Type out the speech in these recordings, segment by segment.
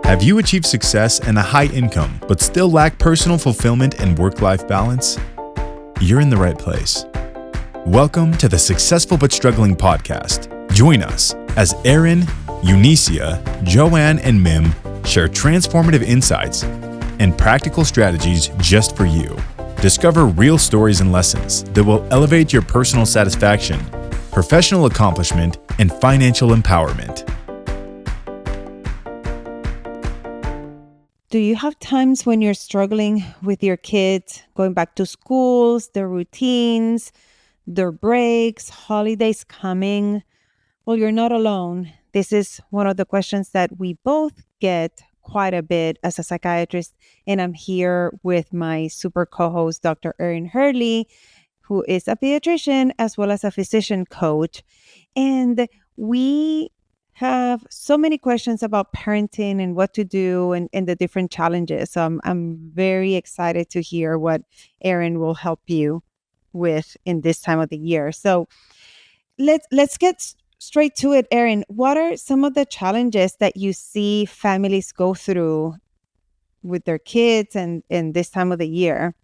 Have you achieved success and a high income, but still lack personal fulfillment and work-life balance? You're in the right place. Welcome to the Successful But Struggling podcast. Join us as Erin, Eunicia, Joanne, and Mim share transformative insights and practical strategies just for you. Discover real stories and lessons that will elevate your personal satisfaction, professional accomplishment, and financial empowerment. Do you have times when you're struggling with your kids, going back to schools, their routines, their breaks, holidays coming? Well, you're not alone. This is one of the questions that we both get quite a bit as a psychiatrist. And I'm here with my super co-host, Dr. Erin Hurley, who is a pediatrician as well as a physician coach. And we have so many questions about parenting and what to do and the different challenges. So I'm very excited to hear what Erin will help you with in this time of the year. So let's get straight to it, Erin. What are some of the challenges that you see families go through with their kids and in this time of the year?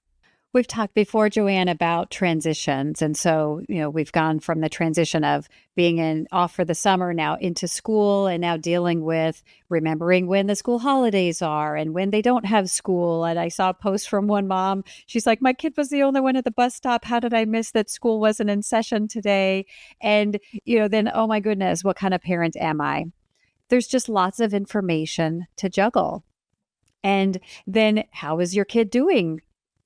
We've talked before, Joanne, about transitions. And so, we've gone from the transition of being off for the summer now into school and now dealing with remembering when the school holidays are and when they don't have school. And I saw a post from one mom. She's like, my kid was the only one at the bus stop. How did I miss that school wasn't in session today? And, then, oh my goodness, what kind of parent am I? There's just lots of information to juggle. And then how is your kid doing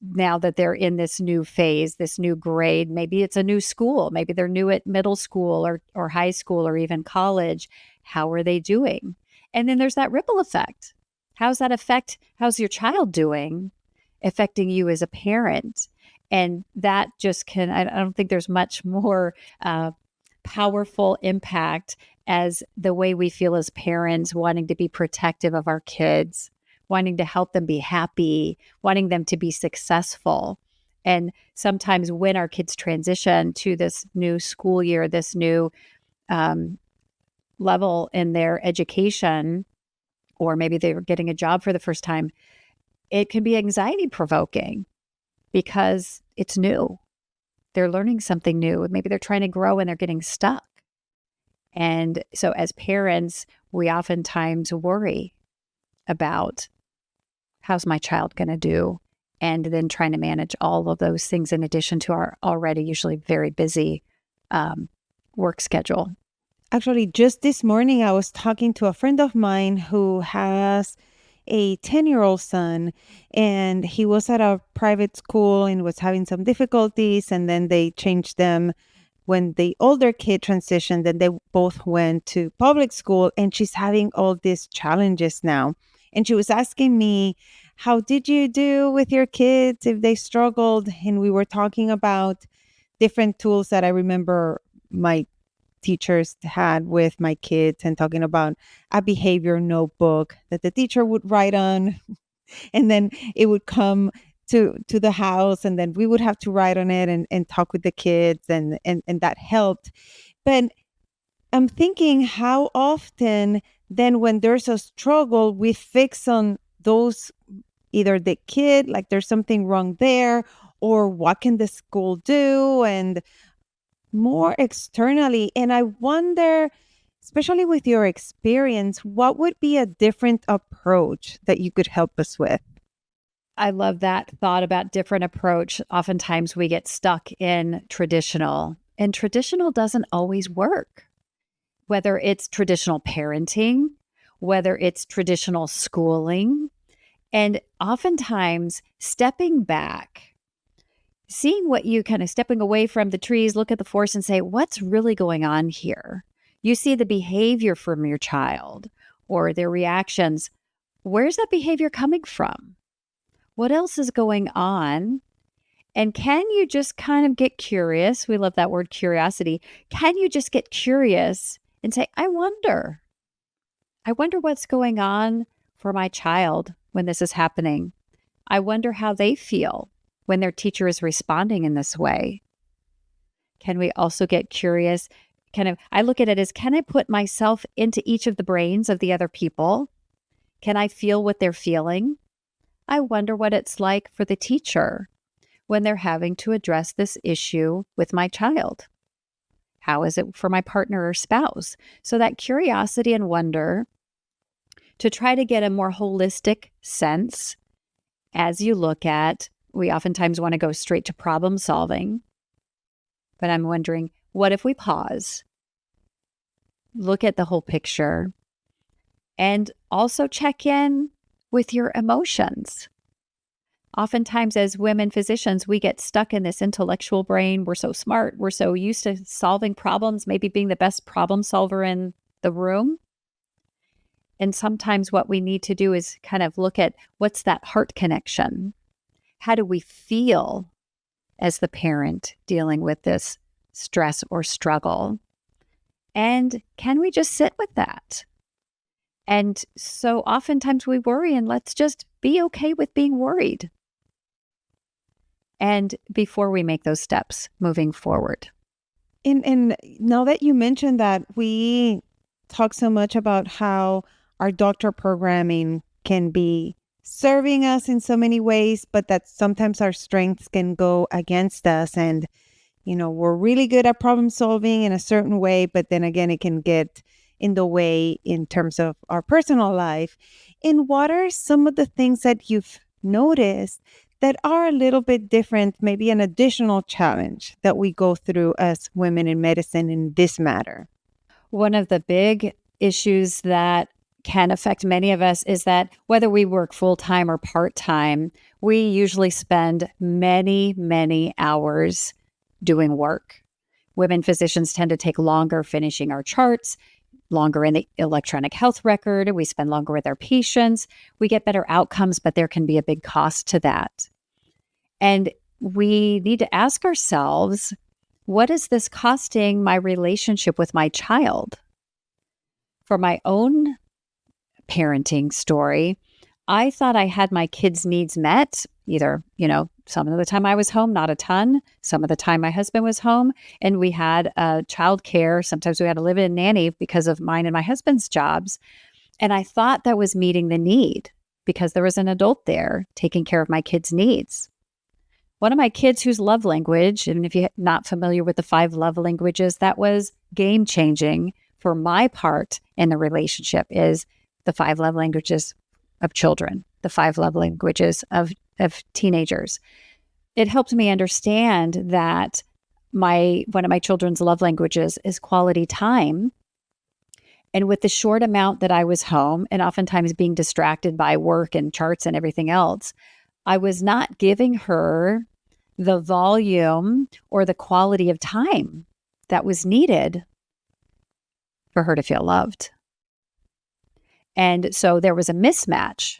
now that they're in this new phase, this new grade? Maybe it's a new school. Maybe they're new at middle school or high school or even college. How are they doing? And then there's that ripple effect. How's your child doing affecting you as a parent? And that just I don't think there's much more powerful impact as the way we feel as parents, wanting to be protective of our kids, wanting to help them be happy, wanting them to be successful. And sometimes when our kids transition to this new school year, this new level in their education, or maybe they were getting a job for the first time, it can be anxiety provoking because it's new. They're learning something new. Maybe they're trying to grow and they're getting stuck. And so as parents, we oftentimes worry about how's my child going to do? And then trying to manage all of those things in addition to our already usually very busy work schedule. Actually, just this morning, I was talking to a friend of mine who has a 10-year-old son, and he was at a private school and was having some difficulties. And then they changed them when the older kid transitioned. Then they both went to public school, and she's having all these challenges now. And she was asking me, how did you do with your kids if they struggled? And we were talking about different tools that I remember my teachers had with my kids, and talking about a behavior notebook that the teacher would write on. And then it would come to the house, and then we would have to write on it and talk with the kids, and that helped. But I'm thinking how often then when there's a struggle, we fix on those, either the kid, like there's something wrong there, or what can the school do, and more externally. And I wonder, especially with your experience, what would be a different approach that you could help us with? I love that thought about different approach. Oftentimes we get stuck in traditional, and traditional doesn't always work. Whether it's traditional parenting, whether it's traditional schooling, and oftentimes stepping back, seeing what you stepping away from the trees, look at the forest and say, what's really going on here? You see the behavior from your child or their reactions. Where's that behavior coming from? What else is going on? And can you just get curious? We love that word, curiosity. Can you just get curious and say, I wonder what's going on for my child when this is happening. I wonder how they feel when their teacher is responding in this way. Can we also get curious? I look at it as, can I put myself into each of the brains of the other people? Can I feel what they're feeling? I wonder what it's like for the teacher when they're having to address this issue with my child. How is it for my partner or spouse? So that curiosity and wonder to try to get a more holistic sense as you look at, we oftentimes want to go straight to problem solving, but I'm wondering, what if we pause, look at the whole picture, and also check in with your emotions? Oftentimes, as women physicians, we get stuck in this intellectual brain. We're so smart. We're so used to solving problems, maybe being the best problem solver in the room. And sometimes what we need to do is kind of look at what's that heart connection? How do we feel as the parent dealing with this stress or struggle? And can we just sit with that? And so oftentimes we worry, and let's just be okay with being worried. And before we make those steps moving forward. And now that you mentioned that, we talk so much about how our doctor programming can be serving us in so many ways, but that sometimes our strengths can go against us. And, we're really good at problem solving in a certain way, but then again, it can get in the way in terms of our personal life. And what are some of the things that you've noticed that are a little bit different, maybe an additional challenge that we go through as women in medicine in this matter? One of the big issues that can affect many of us is that whether we work full-time or part-time, we usually spend many, many hours doing work. Women physicians tend to take longer finishing our charts, longer in the electronic health record. We spend longer with our patients. We get better outcomes, but there can be a big cost to that. And we need to ask ourselves, what is this costing my relationship with my child? For my own parenting story, I thought I had my kids' needs met, either, some of the time I was home, not a ton. Some of the time my husband was home, and we had child care. Sometimes we had a live-in nanny because of mine and my husband's jobs. And I thought that was meeting the need because there was an adult there taking care of my kids' needs. One of my kids whose love language, and if you're not familiar with the 5 love languages, that was game-changing for my part in the relationship, is the 5 love languages of children, the 5 love languages of teenagers. It helped me understand that one of my children's love languages is quality time. And with the short amount that I was home, and oftentimes being distracted by work and charts and everything else, I was not giving her the volume or the quality of time that was needed for her to feel loved. And so there was a mismatch.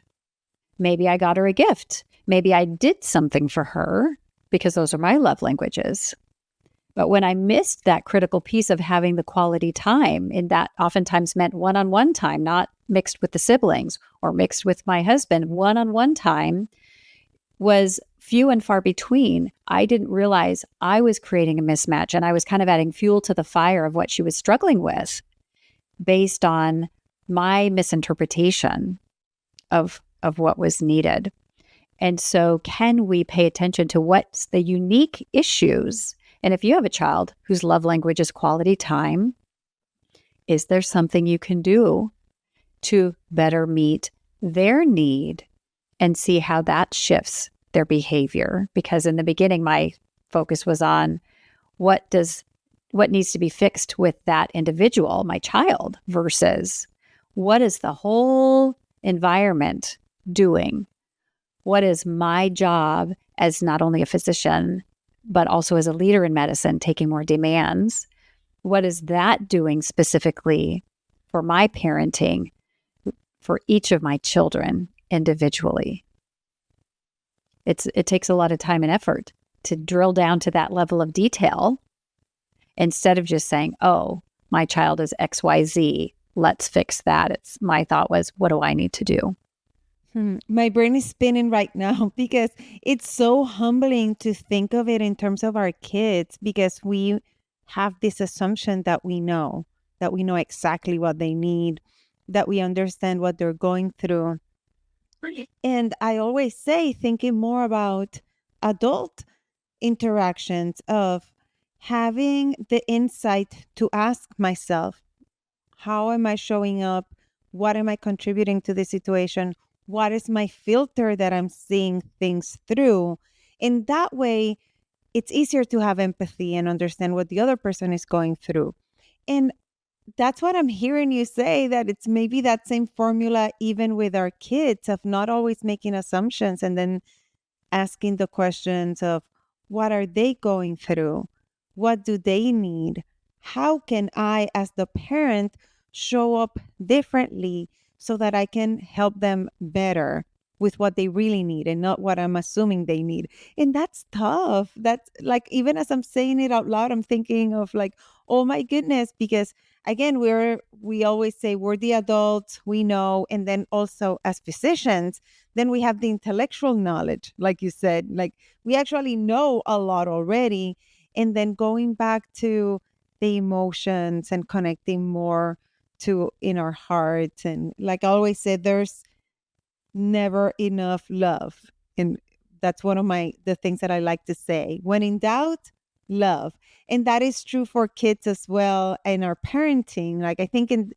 Maybe I got her a gift. Maybe I did something for her because those are my love languages. But when I missed that critical piece of having the quality time, and that oftentimes meant one-on-one time, not mixed with the siblings or mixed with my husband, one-on-one time was few and far between. I didn't realize I was creating a mismatch, and I was kind of adding fuel to the fire of what she was struggling with based on my misinterpretation of what was needed. And so can we pay attention to what's the unique issues? And if you have a child whose love language is quality time, is there something you can do to better meet their need and see how that shifts their behavior? Because in the beginning, my focus was on what needs to be fixed with that individual, my child, versus what is the whole environment doing? What is my job as not only a physician, but also as a leader in medicine, taking more demands? What is that doing specifically for my parenting, for each of my children individually? It takes a lot of time and effort to drill down to that level of detail instead of just saying, oh, my child is XYZ, let's fix that. My thought was, what do I need to do? My brain is spinning right now because it's so humbling to think of it in terms of our kids, because we have this assumption that we know exactly what they need. that we understand what they're going through. And I always say, thinking more about adult interactions of having the insight to ask myself, how am I showing up? What am I contributing to the situation? What is my filter that I'm seeing things through? In that way, it's easier to have empathy and understand what the other person is going through. And that's what I'm hearing you say, that it's maybe that same formula even with our kids, of not always making assumptions and then asking the questions of what are they going through? What do they need? How can I, as the parent, show up differently so that I can help them better with what they really need and not what I'm assuming they need? And that's tough. That's like, even as I'm saying it out loud, I'm thinking of like, oh my goodness, because again, we always say we're the adults, we know, and then also as physicians, then we have the intellectual knowledge, like you said, like we actually know a lot already. And then going back to the emotions and connecting more to in our hearts. And like I always said, there's never enough love. And that's one of the things that I like to say. When in doubt, love. And that is true for kids as well in our parenting. Like I think in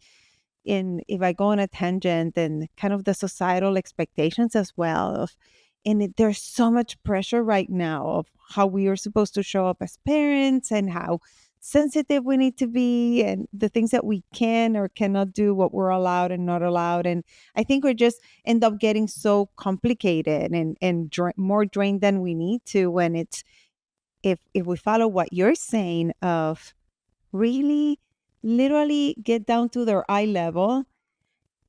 if I go on a tangent, and kind of the societal expectations as well of, there's so much pressure right now of how we are supposed to show up as parents and how sensitive we need to be and the things that we can or cannot do, what we're allowed and not allowed. And I think we just end up getting so complicated and more drained than we need to, when it's, if we follow what you're saying of really literally get down to their eye level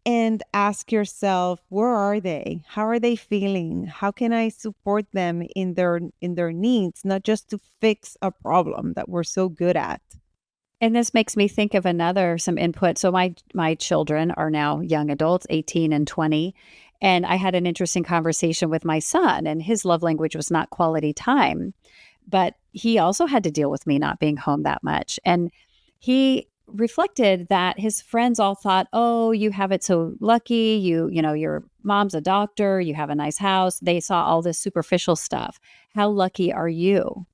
and ask yourself, where are they? How are they feeling? How can I support them in their needs, not just to fix a problem that we're so good at? And this makes me think of some input. So my children are now young adults, 18 and 20. And I had an interesting conversation with my son, and his love language was not quality time. But he also had to deal with me not being home that much. And he reflected that his friends all thought, "Oh, you have it so lucky. Your mom's a doctor, you have a nice house." They saw all this superficial stuff. How lucky are you?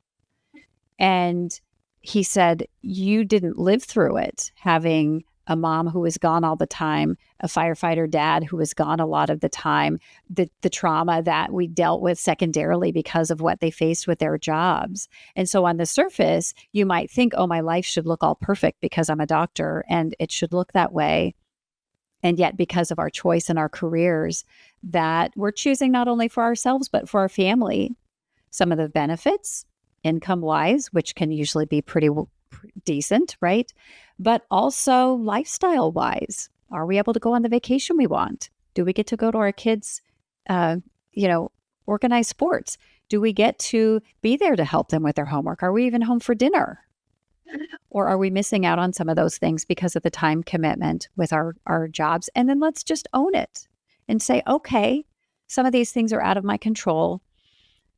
And he said, "You didn't live through it, having a mom who was gone all the time, a firefighter dad who was gone a lot of the time, the trauma that we dealt with secondarily because of what they faced with their jobs." And so on the surface, you might think, "Oh, my life should look all perfect because I'm a doctor, and it should look that way." And yet, because of our choice in our careers, that we're choosing not only for ourselves, but for our family, some of the benefits, income wise, which can usually be pretty decent, right? But also lifestyle wise. Are we able to go on the vacation we want? Do we get to go to our kids' uh, organized sports? Do we get to be there to help them with their homework? Are we even home for dinner? Or are we missing out on some of those things because of the time commitment with our jobs? And then let's just own it and say, okay, some of these things are out of my control.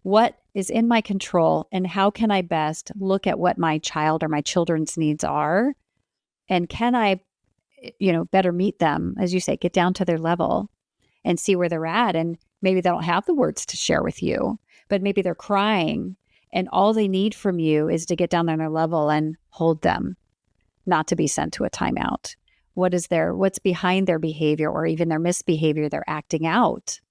What is in my control, and how can I best look at what my child or my children's needs are? And can I, better meet them, as you say, get down to their level and see where they're at. And maybe they don't have the words to share with you, but maybe they're crying, and all they need from you is to get down on their level and hold them, not to be sent to a timeout. What's behind their behavior, or even their misbehavior they're acting out?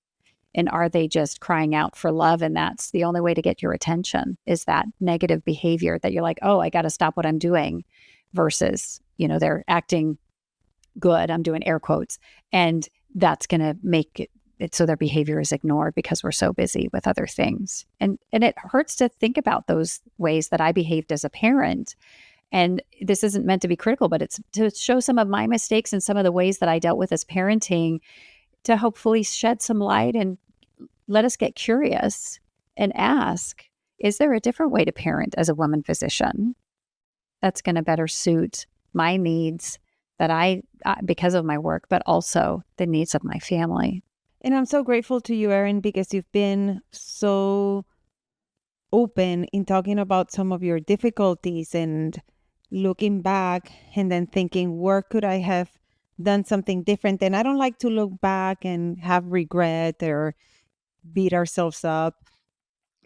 And are they just crying out for love? And that's the only way to get your attention, is that negative behavior that you're like, oh, I got to stop what I'm doing, versus, they're acting good. I'm doing air quotes. And that's going to make it so their behavior is ignored because we're so busy with other things. And it hurts to think about those ways that I behaved as a parent. And this isn't meant to be critical, but it's to show some of my mistakes and some of the ways that I dealt with as parenting, to hopefully shed some light and let us get curious and ask, is there a different way to parent as a woman physician that's going to better suit my needs that because of my work, but also the needs of my family? And I'm so grateful to you, Erin, because you've been so open in talking about some of your difficulties and looking back and then thinking, where could I have done something different. And I don't like to look back and have regret or beat ourselves up,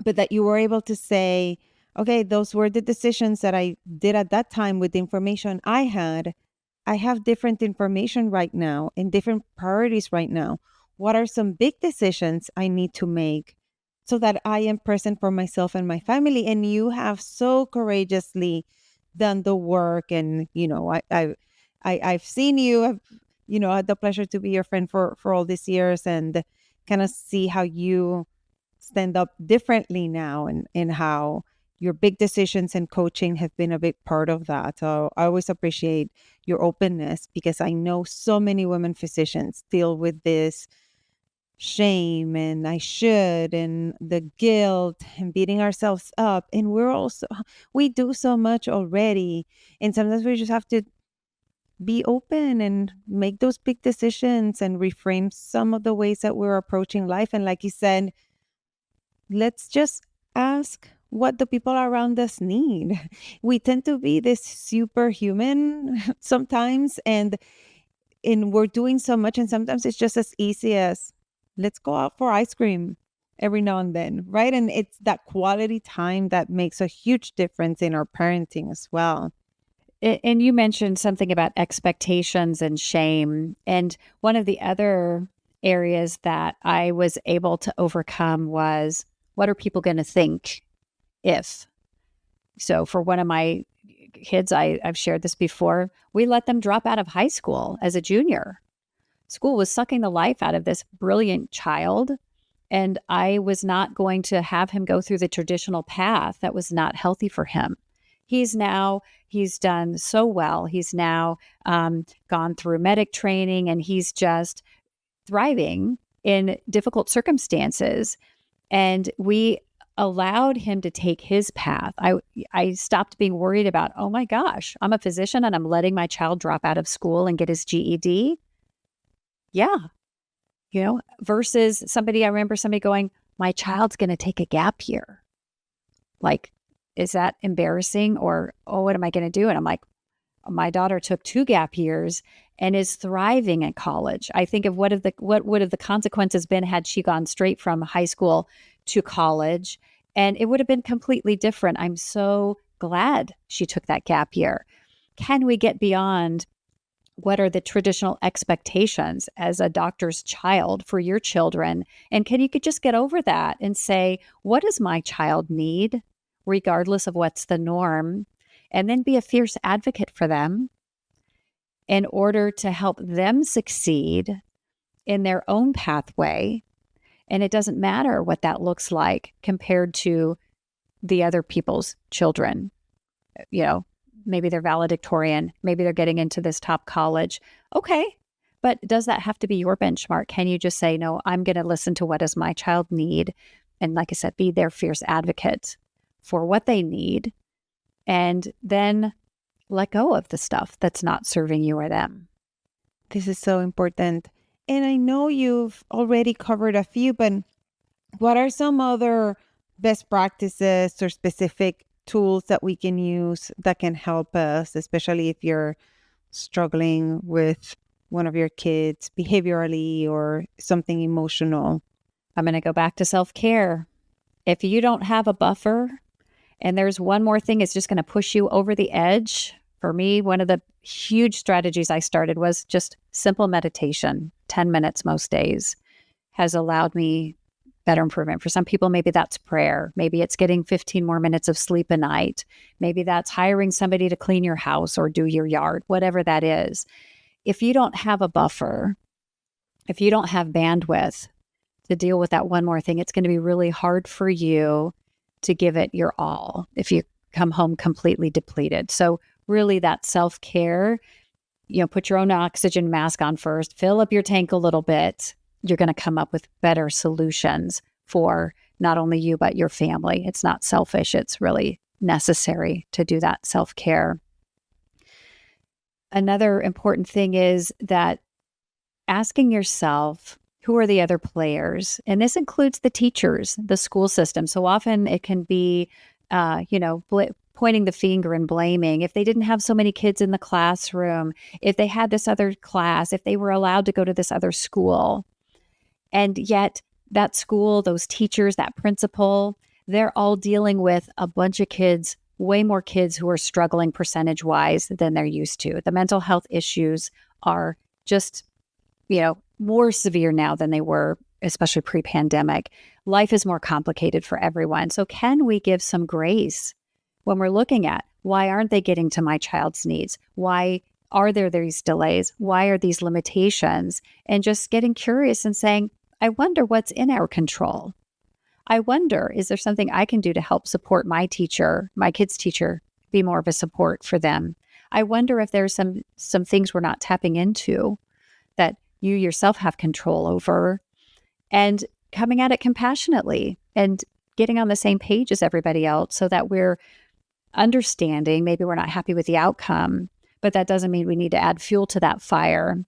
but that you were able to say, okay, those were the decisions that I did at that time with the information I had. I have different information right now and different priorities right now. What are some big decisions I need to make so that I am present for myself and my family? And you have so courageously done the work. And, I've seen you, I've, had the pleasure to be your friend for all these years and kind of see how you stand up differently now and how your big decisions and coaching have been a big part of that. So I always appreciate your openness because I know so many women physicians deal with this shame and I should and the guilt and beating ourselves up. And we do so much already. And sometimes we just have to be open and make those big decisions and reframe some of the ways that we're approaching life. And like you said, let's just ask what the people around us need. We tend to be this superhuman sometimes, and we're doing so much, and sometimes it's just as easy as let's go out for ice cream every now and then, right? And it's that quality time that makes a huge difference in our parenting as well. And you mentioned something about expectations and shame. And one of the other areas that I was able to overcome was, what are people going to think if? So for one of my kids, I've shared this before, we let them drop out of high school as a junior. School was sucking the life out of this brilliant child. And I was not going to have him go through the traditional path that was not healthy for him. He's done so well. He's now gone through medic training and he's just thriving in difficult circumstances. And we allowed him to take his path. I stopped being worried about, oh my gosh, I'm a physician and I'm letting my child drop out of school and get his GED. Yeah. Versus I remember somebody going, my child's going to take a gap year. Like, is that embarrassing? Or, oh, what am I going to do? And I'm like, my daughter took 2 gap years and is thriving at college. I think of what would have the consequences been had she gone straight from high school to college, and it would have been completely different. I'm so glad she took that gap year. Can we get beyond what are the traditional expectations as a doctor's child for your children? And you could just get over that and say, what does my child need, regardless of what's the norm? And then be a fierce advocate for them in order to help them succeed in their own pathway. And it doesn't matter what that looks like compared to the other people's children. Maybe they're valedictorian, maybe they're getting into this top college. Okay. But does that have to be your benchmark? Can you just say, no, I'm going to listen to what does my child need? And like I said, be their fierce advocate for what they need. And then let go of the stuff that's not serving you or them. This is so important. And I know you've already covered a few, but what are some other best practices or specific tools that we can use that can help us, especially if you're struggling with one of your kids behaviorally or something emotional? I'm going to go back to self-care. If you don't have a buffer, and there's one more thing, it's just going to push you over the edge. For me, one of the huge strategies I started was just simple meditation, 10 minutes most days, has allowed me better improvement. For some people, maybe that's prayer. Maybe it's getting 15 more minutes of sleep a night. Maybe that's hiring somebody to clean your house or do your yard, whatever that is. If you don't have a buffer, if you don't have bandwidth to deal with that one more thing, it's going to be really hard for you to give it your all if you come home completely depleted. So really that self-care, put your own oxygen mask on first, fill up your tank a little bit. You're going to come up with better solutions for not only you, but your family. It's not selfish. It's really necessary to do that self-care. Another important thing is that asking yourself, who are the other players? And this includes the teachers, the school system. So often it can be, pointing the finger and blaming, if they didn't have so many kids in the classroom, if they had this other class, if they were allowed to go to this other school. And yet that school, those teachers, that principal, they're all dealing with a bunch of kids, way more kids who are struggling percentage-wise than they're used to. The mental health issues are just, more severe now than they were, especially pre-pandemic. Life is more complicated for everyone. So can we give some grace when we're looking at why aren't they getting to my child's needs? Why are there these delays? Why are these limitations? And just getting curious and saying, I wonder what's in our control. I wonder, is there something I can do to help support my teacher, my kid's teacher, be more of a support for them? I wonder if there's some things we're not tapping into that you yourself have control over, and coming at it compassionately and getting on the same page as everybody else so that we're understanding. Maybe we're not happy with the outcome, but that doesn't mean we need to add fuel to that fire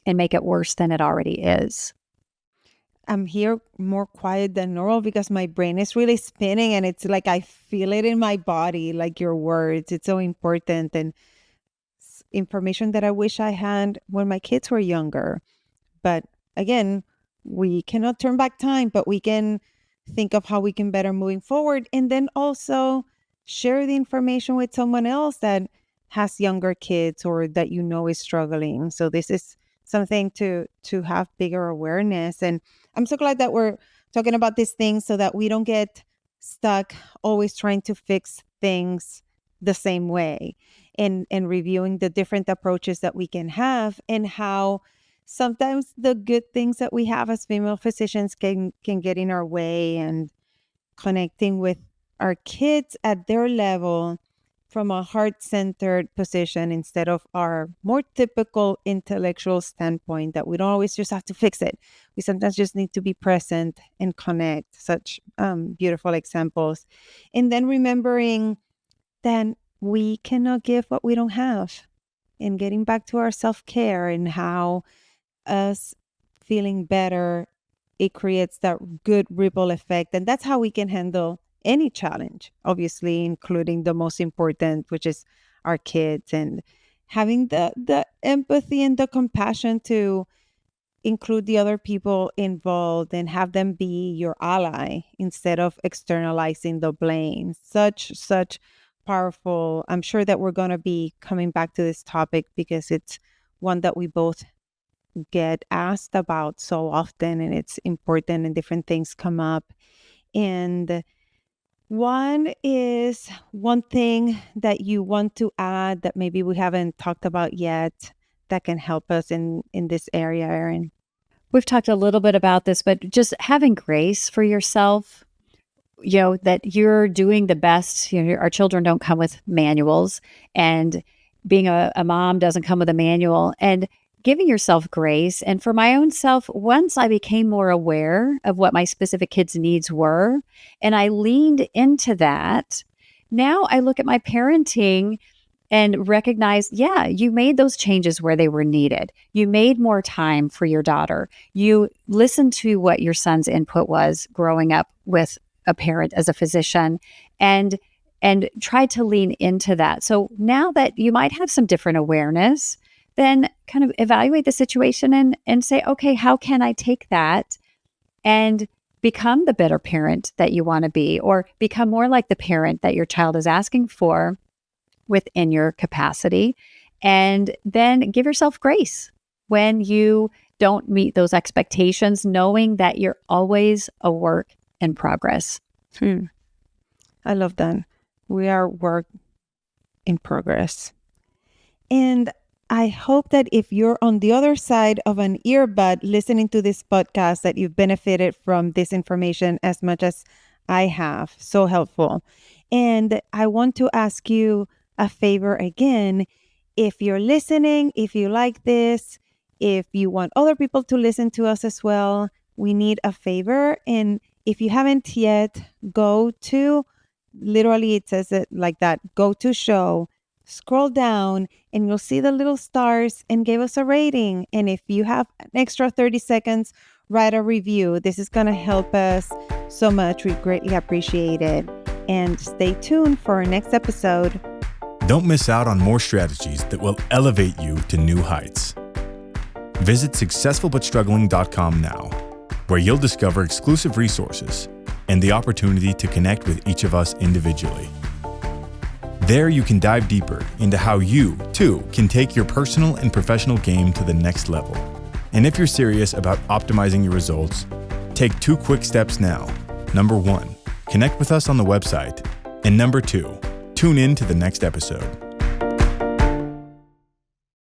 and make it worse than it already is. I'm here more quiet than normal because my brain is really spinning, and it's like I feel it in my body, like your words. It's so important, and information that I wish I had when my kids were younger. But again, we cannot turn back time, but we can think of how we can better moving forward, and then also share the information with someone else that has younger kids or that is struggling. So this is something to have bigger awareness. And I'm so glad that we're talking about these things so that we don't get stuck always trying to fix things the same way, and reviewing the different approaches that we can have, and how sometimes the good things that we have as female physicians can get in our way, and connecting with our kids at their level from a heart-centered position instead of our more typical intellectual standpoint, that we don't always just have to fix it. We sometimes just need to be present and connect. Such beautiful examples. And then remembering that we cannot give what we don't have, and getting back to our self-care and how us feeling better, it creates that good ripple effect. And that's how we can handle any challenge, obviously, including the most important, which is our kids, and having the empathy and the compassion to include the other people involved and have them be your ally instead of externalizing the blame. Such powerful. I'm sure that we're going to be coming back to this topic because it's one that we both get asked about so often, and it's important, and different things come up. And one thing that you want to add that maybe we haven't talked about yet that can help us in this area, Erin? We've talked a little bit about this, but just having grace for yourself, that you're doing the best. Our children don't come with manuals, and being a mom doesn't come with a manual, and giving yourself grace. And for my own self, once I became more aware of what my specific kids' needs were, and I leaned into that, now I look at my parenting and recognize, yeah, you made those changes where they were needed. You made more time for your daughter. You listened to what your son's input was growing up with a parent as a physician, and tried to lean into that. So now that you might have some different awareness, then kind of evaluate the situation and say, okay, how can I take that and become the better parent that you want to be, or become more like the parent that your child is asking for within your capacity? And then give yourself grace when you don't meet those expectations, knowing that you're always a work in progress. I love that. We are work in progress. And I hope that if you're on the other side of an earbud listening to this podcast, that you've benefited from this information as much as I have. So helpful. And I want to ask you a favor again. If you're listening, if you like this, if you want other people to listen to us as well, we need a favor. And if you haven't yet, go to, literally it says it like that, go to show, scroll down, and you'll see the little stars, and give us a rating. And if you have an extra 30 seconds, write a review. This is going to help us so much. We greatly appreciate it. and stay tuned for our next episode. Don't miss out on more strategies that will elevate you to new heights. Visit successfulbutstruggling.com now, where you'll discover exclusive resources and the opportunity to connect with each of us individually. There you can dive deeper into how you, too, can take your personal and professional game to the next level. And if you're serious about optimizing your results, take 2 quick steps now. Number 1, connect with us on the website. And number 2, tune in to the next episode.